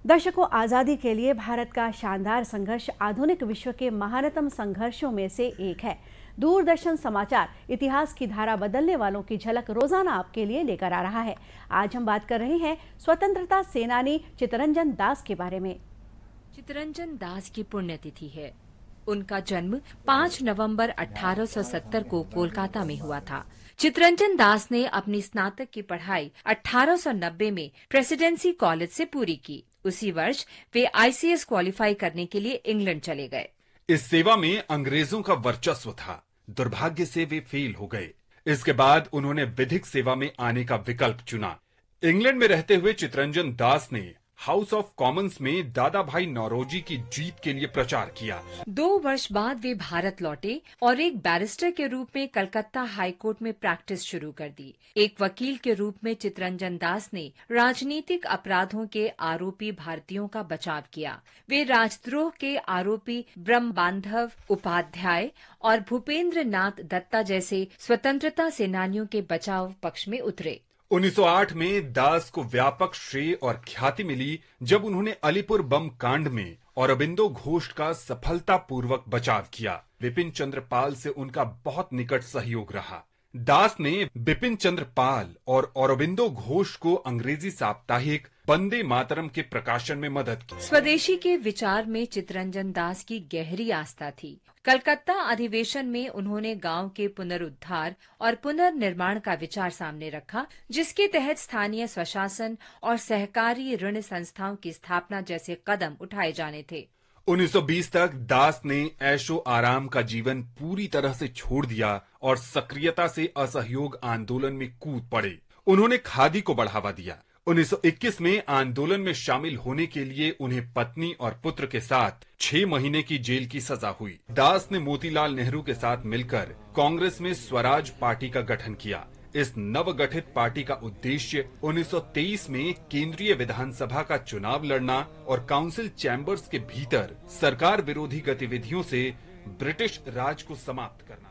दशकों आज़ादी के लिए भारत का शानदार संघर्ष आधुनिक विश्व के महानतम संघर्षों में से एक है। दूरदर्शन समाचार इतिहास की धारा बदलने वालों की झलक रोजाना आपके लिए लेकर आ रहा है। आज हम बात कर रहे हैं स्वतंत्रता सेनानी चित्तरंजन दास के बारे में। चित्तरंजन दास की पुण्यतिथि है। उनका जन्म 5 नवंबर 1870 को कोलकाता में हुआ था। चित्तरंजन दास ने अपनी स्नातक की पढ़ाई 1890 में प्रेसिडेंसी कॉलेज से पूरी की। उसी वर्ष वे आईसीएस क्वालिफाई करने के लिए इंग्लैंड चले गए। इस सेवा में अंग्रेजों का वर्चस्व था। दुर्भाग्य से वे फेल हो गए। इसके बाद उन्होंने विधिक सेवा में आने का विकल्प चुना। इंग्लैंड में रहते हुए चित्तरंजन दास ने हाउस ऑफ कॉमन्स में दादा भाई नौरोजी की जीत के लिए प्रचार किया। 2 वर्ष बाद वे भारत लौटे और एक बैरिस्टर के रूप में कलकत्ता हाई कोर्ट में प्रैक्टिस शुरू कर दी। एक वकील के रूप में चित्तरंजन दास ने राजनीतिक अपराधों के आरोपी भारतीयों का बचाव किया। वे राजद्रोह के आरोपी ब्रह्मबांधव उपाध्याय और भूपेंद्र नाथ दत्ता जैसे स्वतंत्रता सेनानियों के बचाव पक्ष में उतरे। 1908 में दास को व्यापक श्रेय और ख्याति मिली जब उन्होंने अलीपुर बम कांड में औरबिंदो घोष का सफलतापूर्वक बचाव किया। विपिन चंद्र पाल से उनका बहुत निकट सहयोग रहा। दास ने बिपिन चंद्र पाल और औरबिंदो घोष को अंग्रेजी साप्ताहिक वंदे मातरम के प्रकाशन में मदद की। स्वदेशी के विचार में चित्तरंजन दास की गहरी आस्था थी। कलकत्ता अधिवेशन में उन्होंने गांव के पुनरुद्धार और पुनर्निर्माण का विचार सामने रखा, जिसके तहत स्थानीय स्वशासन और सहकारी ऋण संस्थाओं की स्थापना जैसे कदम उठाए जाने थे। 1920 तक दास ने ऐशो आराम का जीवन पूरी तरह से छोड़ दिया और सक्रियता से असहयोग आंदोलन में कूद पड़े। उन्होंने खादी को बढ़ावा दिया। 1921 में आंदोलन में शामिल होने के लिए उन्हें पत्नी और पुत्र के साथ 6 महीने की जेल की सजा हुई। दास ने मोतीलाल नेहरू के साथ मिलकर कांग्रेस में स्वराज पार्टी का गठन किया। इस नवगठित पार्टी का उद्देश्य 1923 में केंद्रीय विधानसभा का चुनाव लड़ना और काउंसिल चैम्बर्स के भीतर सरकार विरोधी गतिविधियों से ब्रिटिश राज को समाप्त करना।